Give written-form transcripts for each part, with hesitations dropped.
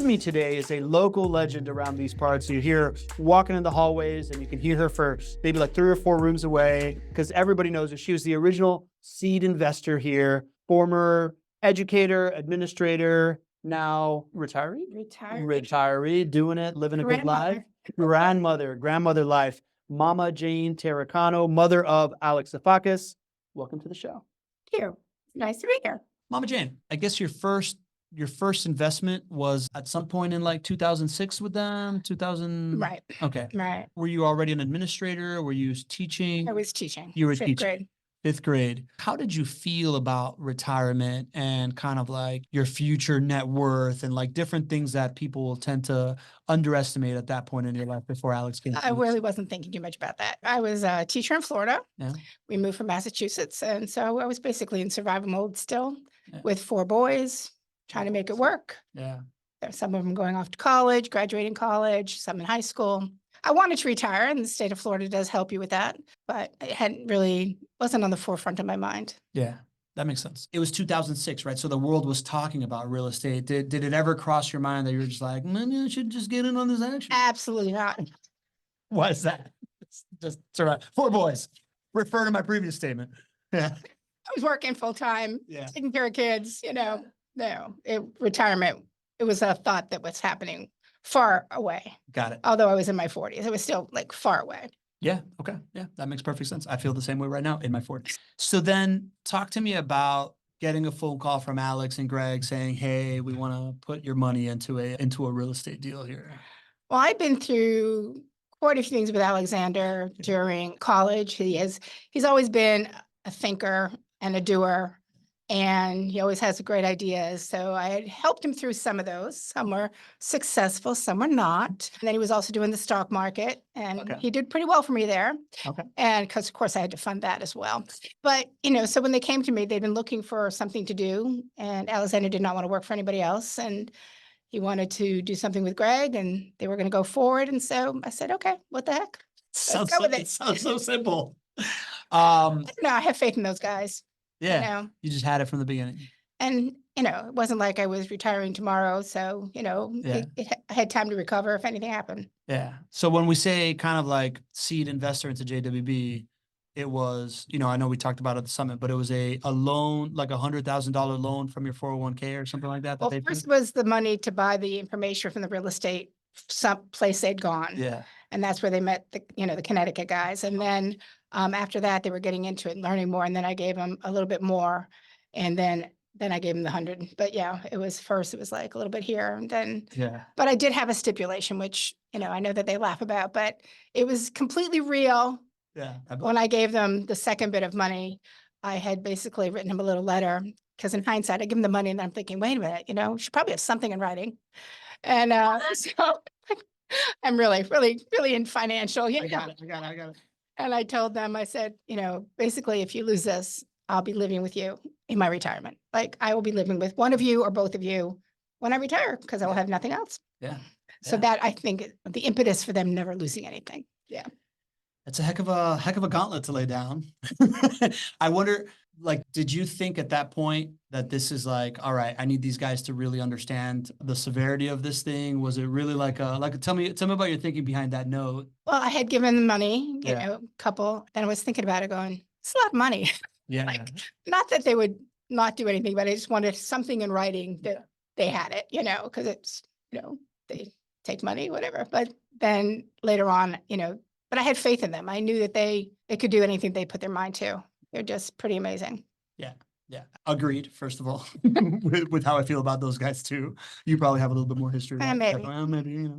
With me today is a local legend around these parts. You hear her walking in the hallways and you can hear her for maybe like 3 or 4 rooms away because everybody knows her. She was the original seed investor here, former educator, administrator, now retiree? Retiree, doing it, living a good life. Grandmother life. Mama Jane Taricano, mother of Alex Sifakis. Welcome to the show. Thank you. Nice to be here. Mama Jane, I guess your first investment was at some point in like 2006 with them, 2000? Right. Okay. Right. Were you already an administrator? Were you teaching? I was teaching. You were fifth teaching. grade. 5th grade. How did you feel about retirement and kind of like your future net worth and like different things that people will tend to underestimate at that point in your life before Alex came? I really wasn't thinking too much about that. I was a teacher in Florida. Yeah. We moved from Massachusetts. And so I was basically in survival mode still Yeah. with 4 boys, trying to make it work. Yeah. Some of them going off to college, graduating college, some in high school. I wanted to retire, and the state of Florida does help you with that, but it wasn't on the forefront of my mind. Yeah, that makes sense. It was 2006, right? So the world was talking about real estate. Did it ever cross your mind that you were just like, maybe I should just get in on this action? Absolutely not. Why is that? It's just sort of 4 boys. Refer to my previous statement. Yeah. I was working full time, Yeah. taking care of kids, retirement, it was a thought that was happening far away. Got it. Although I was in my 40s, it was still like far away. Yeah. Okay. Yeah. That makes perfect sense. I feel the same way right now in my 40s. So then talk to me about getting a phone call from Alex and Greg saying, hey, we want to put your money into a real estate deal here. Well, I've been through quite a few things with Alexander during college. He's always been a thinker and a doer, and he always has great ideas. So I had helped him through some of those. Some were successful, some were not. And then he was also doing the stock market, and he did pretty well for me there. Okay. And because, of course, I had to fund that as well. But, so when they came to me, they'd been looking for something to do, and Alexander did not want to work for anybody else. And he wanted to do something with Greg, and they were going to go forward. And so I said, okay, what the heck? Let's go with it. It sounds so simple. I have faith in those guys. Yeah. You just had it from the beginning. And, it wasn't like I was retiring tomorrow. So, I had time to recover if anything happened. Yeah. So when we say kind of like seed investor into JWB, it was, I know we talked about it at the summit, but it was a loan, like $100,000 loan from your 401k or something like that. Well, first was the money to buy the information from the real estate place they'd gone. Yeah. And that's where they met the Connecticut guys. And then after that, they were getting into it and learning more. And then I gave them a little bit more. And then I gave them the 100. But yeah, it was like a little bit here. And then, but I did have a stipulation, which, I know that they laugh about, but it was completely real. Yeah. When I gave them the second bit of money, I had basically written him a little letter, because in hindsight, I give him the money and I'm thinking, wait a minute, you should probably have something in writing. And so I'm really, really, really in financial. I got it. And I told them, I said, basically, if you lose this, I'll be living with you in my retirement. Like, I will be living with one of you or both of you when I retire, because I will have nothing else. Yeah. So that, I think, the impetus for them never losing anything. Yeah. It's a heck of a gauntlet to lay down. I wonder, like, did you think at that point that this is like, all right, I need these guys to really understand the severity of this thing? Was it really like tell me about your thinking behind that note? Well, I had given them money, a couple, and I was thinking about it going, it's a lot of money. Yeah. Not that they would not do anything, but I just wanted something in writing that they had it, because it's, they take money, whatever. But then later on, but I had faith in them. I knew that they could do anything they put their mind to. They're just pretty amazing. Yeah. Yeah. Agreed. First of all, with how I feel about those guys too. You probably have a little bit more history. Maybe.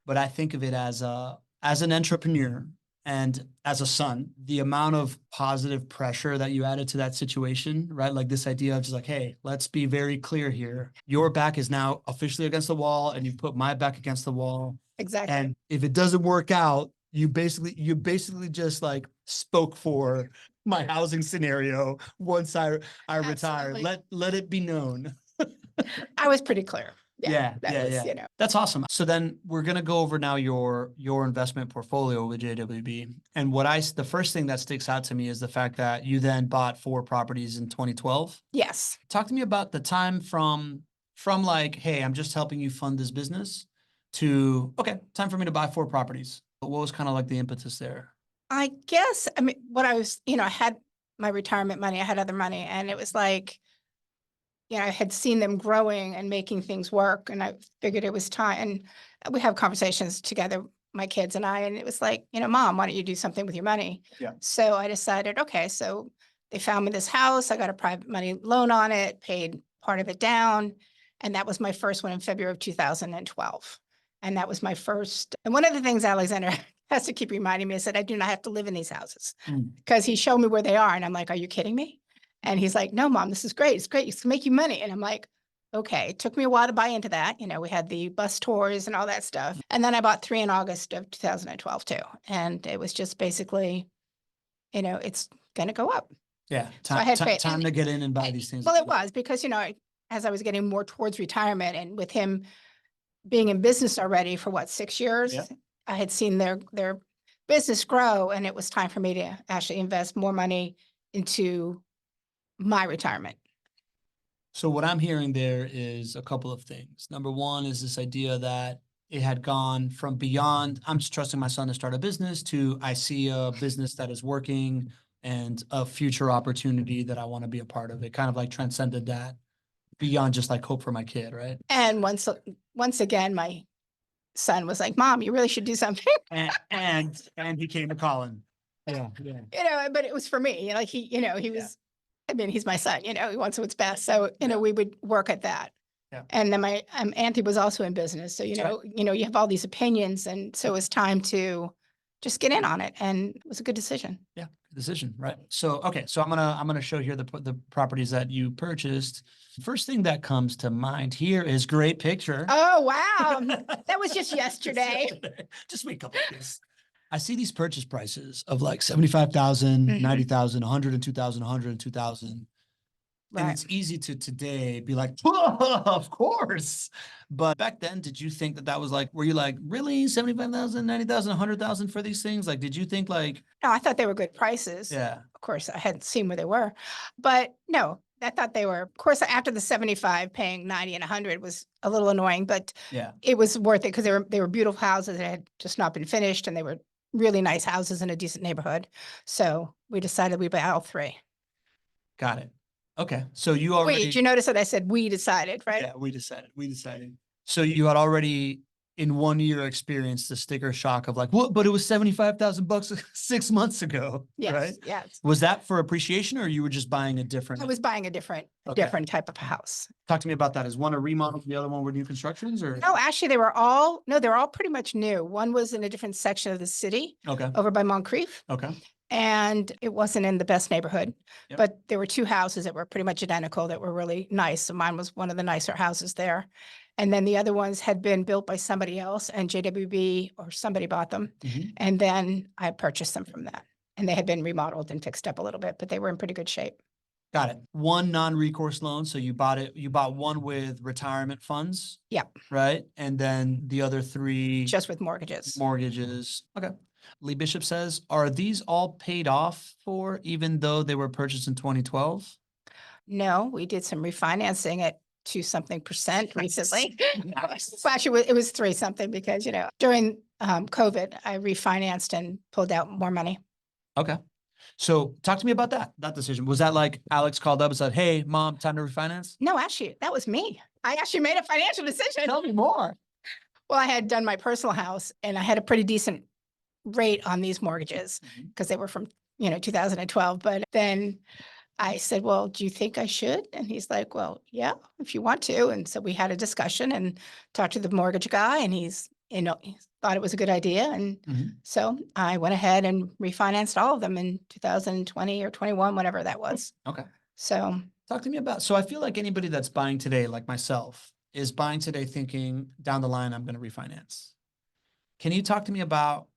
But I think of it as an entrepreneur and as a son, the amount of positive pressure that you added to that situation, right? Like this idea of just like, hey, let's be very clear here. Your back is now officially against the wall, and you've put my back against the wall. Exactly. And if it doesn't work out, you basically just like spoke for my housing scenario once I retire. Let it be known. I was pretty clear. Yeah. That's awesome. So then we're gonna go over now your investment portfolio with JWB. And the first thing that sticks out to me is the fact that you then bought 4 properties in 2012. Yes. Talk to me about the time from from like, hey, I'm just helping you fund this business to, okay, time for me to buy 4 properties. But what was kind of like the impetus there? I guess, I mean, what I was, I had my retirement money, I had other money, and it was like, I had seen them growing and making things work, and I figured it was time. And we have conversations together, my kids and I, and it was like, Mom, why don't you do something with your money? Yeah. So I decided, okay, so they found me this house. I got a private money loan on it, paid part of it down. And that was my first one in February of 2012. And that was my first. And one of the things Alexander has to keep reminding me is that I do not have to live in these houses, because he showed me where they are. And I'm like, are you kidding me? And he's like, no, Mom, this is great. It's great. It's to make you money. And I'm like, okay. It took me a while to buy into that. We had the bus tours and all that stuff. And then I bought 3 in August of 2012 too. And it was just basically, it's going to go up. Yeah. So I had faith. Time to get in and buy these things. Well, it was because, as I was getting more towards retirement, and with him being in business already for 6 years, Yeah. I had seen their business grow, and it was time for me to actually invest more money into my retirement. So what I'm hearing there is a couple of things. Number one is this idea that it had gone from beyond, I'm just trusting my son to start a business, to I see a business that is working and a future opportunity that I want to be a part of. It kind of like transcended that beyond just like hope for my kid, right? And once again, my son was like, Mom, you really should do something. And he came to Colin. Yeah. But it was for me, he was, I mean, he's my son, he wants what's best. So, we would work at that. Yeah. And then my auntie was also in business. So, you have all these opinions. And so it was time to just get in on it. And it was a good decision. Yeah. Decision. Right. So, okay. So I'm going to show here the properties that you purchased. First thing that comes to mind here is great picture. Oh, wow. That was just yesterday. Just wait a couple of days. I see these purchase prices of like 75,000, 90,000, 102,000, 102,000. Right. And it's easy to today be like, of course. But back then, did you think that was like, were you like, really 75,000, 90,000, 100,000 for these things? Like, did you think like? No, I thought they were good prices. Yeah. Of course, I hadn't seen where they were, but no, I thought they were, of course, after the 75, paying 90 and 100 was a little annoying, but yeah, it was worth it because they were beautiful houses that had just not been finished, and they were really nice houses in a decent neighborhood. So we decided we'd buy all 3. Got it. Okay. So you already. Wait, did you notice that I said we decided, right? Yeah, we decided. So you had already in 1 year experienced the sticker shock of like, what? But it was $75,000 6 months ago. Yes. Right? Yes. Was that for appreciation, or you were just buying a different? I was buying a different type of house. Talk to me about that. Is one a remodel, the other one were new constructions, or? No, actually, they were all pretty much new. One was in a different section of the city. Okay. Over by Moncrief. Okay. And it wasn't in the best neighborhood, Yep. but there were 2 houses that were pretty much identical that were really nice. So mine was one of the nicer houses there. And then the other ones had been built by somebody else, and JWB or somebody bought them. Mhm. And then I purchased them from that, and they had been remodeled and fixed up a little bit, but they were in pretty good shape. Got it. One non-recourse loan. So you bought one with retirement funds. Yeah. Right. And then the other 3. Just with mortgages. Mortgages. Okay. Lee Bishop says, are these all paid off for, even though they were purchased in 2012? No, we did some refinancing at 2-something% recently. Well, actually, it was 3-something because, during COVID, I refinanced and pulled out more money. Okay. So talk to me about that decision. Was that like Alex called up and said, hey, Mom, time to refinance? No, actually, that was me. I actually made a financial decision. Tell me more. Well, I had done my personal house, and I had a pretty decent rate on these mortgages because they were from, 2012. But then I said, well, do you think I should? And he's like, well, yeah, if you want to. And so we had a discussion and talked to the mortgage guy, and he thought it was a good idea. And so I went ahead and refinanced all of them in 2020 or 21, whatever that was. Okay. So talk to me about, so I feel like anybody that's buying today, like myself, is buying today thinking down the line, I'm going to refinance. Can you talk to me about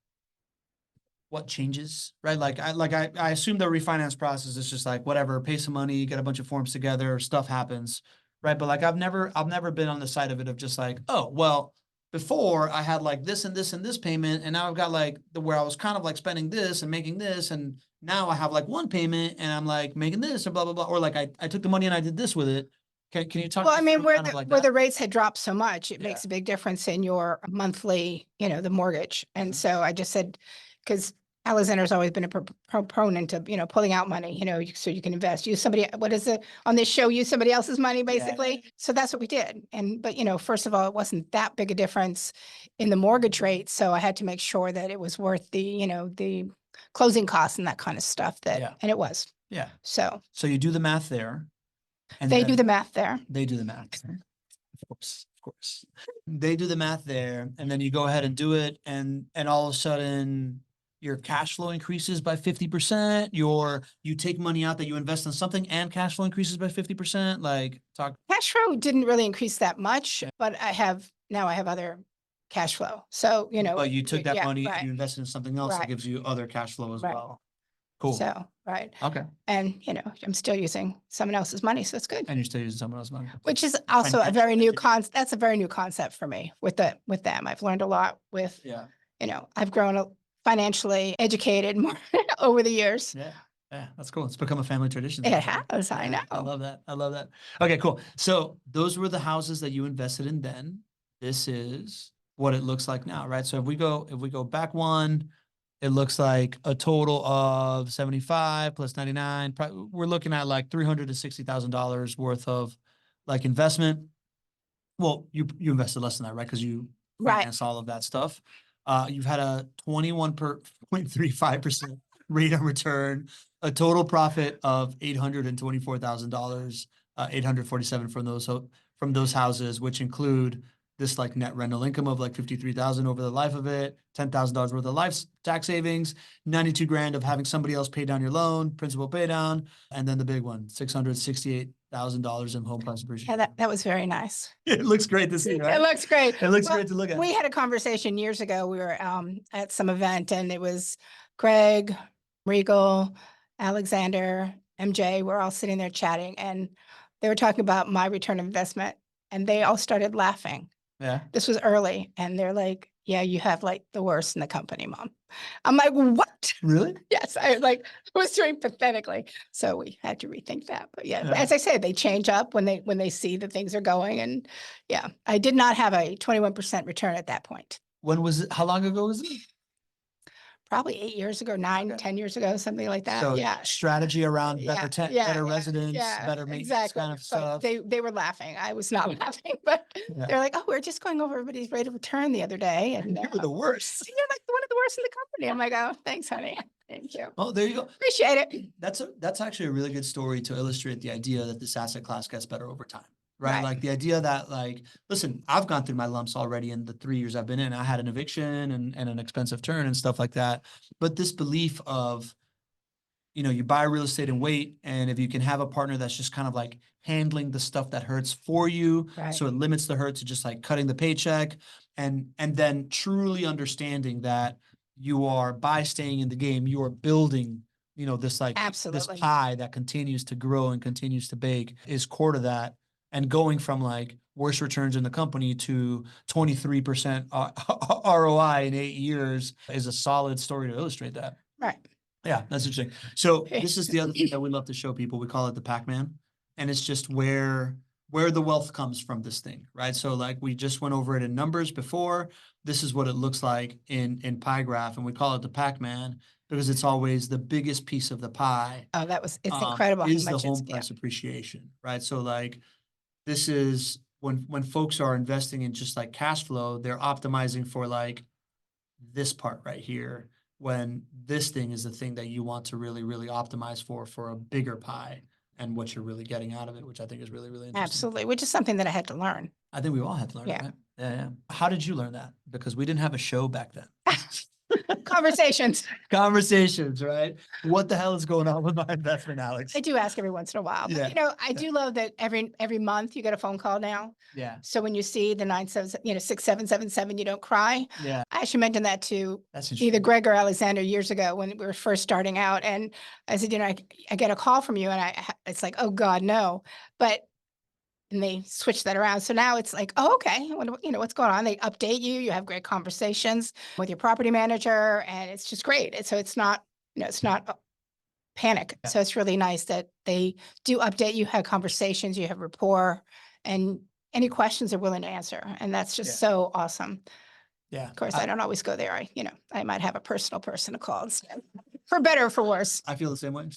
what changes, right? I assume the refinance process is just like, whatever, pay some money, get a bunch of forms together, stuff happens, right? But like, I've never been on the side of it of just like, oh, well, before I had like this and this and this payment, and now I've got like where I was kind of like spending this and making this, and now I have like one payment and I'm like making this or blah, blah, blah. Or like I took the money and I did this with it. Can you talk? Well, I us mean, through where kind of the, like where that? the rates had dropped so much, it Yeah. makes a big difference in your monthly, the mortgage. And Mhm. so I just said, because Alexander's always been a proponent of, pulling out money, so you can invest. Use somebody, what is it on this show? Use somebody else's money, basically. So that's what we did. But, first of all, it wasn't that big a difference in the mortgage rate. So I had to make sure that it was worth the closing costs and that kind of stuff Yeah. and it was. Yeah. So So you do the math there. And they then do the math there. they do the math. Of course, of course. They do the math there, and then you go ahead and do it, and all of a sudden your cash flow increases by 50%. You take money out that you invest in something and cash flow increases by 50%. Like talk. Cash flow didn't really increase that much, but I have other cash flow. So, But you took that yeah, money and right, you invested in something else that right, gives you other cash flow as right. well. Cool. So, right. Okay. And, I'm still using someone else's money, so it's good. And you're still using someone else's money. Which is also a Financial very new education. that's a very new concept for me with them. I've learned a lot with, Yeah. I've grown financially educated more over the years. Yeah. Yeah, that's cool. It's become a family tradition. It has, I know. I love that. I love that. Okay, cool. So those were the houses that you invested in then. This is what it looks like now, right? So if we go back one, it looks like a total of 75 plus 99. We're looking at like $360,000 worth of like investment. Well, you invested less than that, right? Because you Right. financed all of that stuff. You've had a 21.35% rate of return, a total profit of $824,000, 847 from those houses, which include this like net rental income of like 53,000 over the life of it, $10,000 worth of life tax savings, 92 grand of having somebody else pay down your loan, principal pay down, and then the big one, $668,000 in home price appreciation. Yeah, that was very nice. It looks great to see, right? It looks great. It looks Well, great to look at. We had a conversation years ago. We were at some event and it was Greg, Regal, Alexander, MJ. We're all sitting there chatting and they were talking about my return of investment and they all started laughing. Yeah. This was early and they're like, yeah, you have like the worst in the company, Mom. I'm like, what? Really? Yes, I was doing pathetically. So we had to rethink that. But yeah, Yeah. as I say, they change up when they see that things are going. And yeah, I did not have a 21% return at that point. When was it? How long ago was it? Probably 8 years ago, 9, Okay. 10 years ago, something like that. So yeah. strategy around better better residents, better maintenance exactly. kind of But stuff. they were laughing. I was not laughing, but Yeah. they're like, oh, we're just going over everybody's rate of return the other day. And You were the worst. you're like one of the worst in the company. I'm like, oh, thanks, honey. Thank you. Oh, there you go. Appreciate it. That's actually a really good story to illustrate the idea that this asset class gets better over time. Right? Right. Like the idea that like, listen, I've gone through my lumps already in the 3 years I've been in. I had an eviction and an expensive turn and stuff like that. But this belief of, you buy real estate and wait, and if you can have a partner that's just kind of like handling the stuff that hurts for you, Right. so it limits the hurt to just like cutting the paycheck, and then truly understanding that you are, by staying in the game, you are building, this like Absolutely. this pie that continues to grow and continues to bake is core to that. And going from like worst returns in the company to 23% ROI in 8 years is a solid story to illustrate that. Right. Yeah, that's interesting. So this is the other thing that we love to show people. We call it the Pac-Man, and it's just where the wealth comes from this thing, right? So like we just went over it in numbers before. This is what it looks like in pie graph, and we call it the Pac-Man because it's always the biggest piece of the pie. Oh, it's incredible. Is how the much home price appreciation, right? So like this is when folks are investing in just like cash flow, they're optimizing for like this part right here, when this thing is the thing that you want to really, really optimize for a bigger pie and what you're really getting out of it, which I think is really, really interesting. Absolutely. Which is something that I had to learn. I think we all had to learn, Yeah. right? Yeah. How did you learn that? Because we didn't have a show back then. Conversations. Conversations, right? What the hell is going on with my investment, Alex? I do ask every once in a while. Yeah. But, I do love that every month you get a phone call now. Yeah. So when you see the 6777, you don't cry. Yeah. I actually mentioned that to That's interesting. either Greg or Alexander years ago when we were first starting out. And I said, I get a call from you and it's like, oh God, no. And they switch that around. So now it's like, oh, okay. What's going on? They update you. You have great conversations with your property manager and it's just great. So it's not, it's not panic. Yeah. So it's really nice that they do update you, have conversations, you have rapport, and any questions they're willing to answer. And that's just Yeah. so awesome. Yeah. Of course, I don't always go there. I might have a personal person to call instead, for better or for worse. I feel the same way.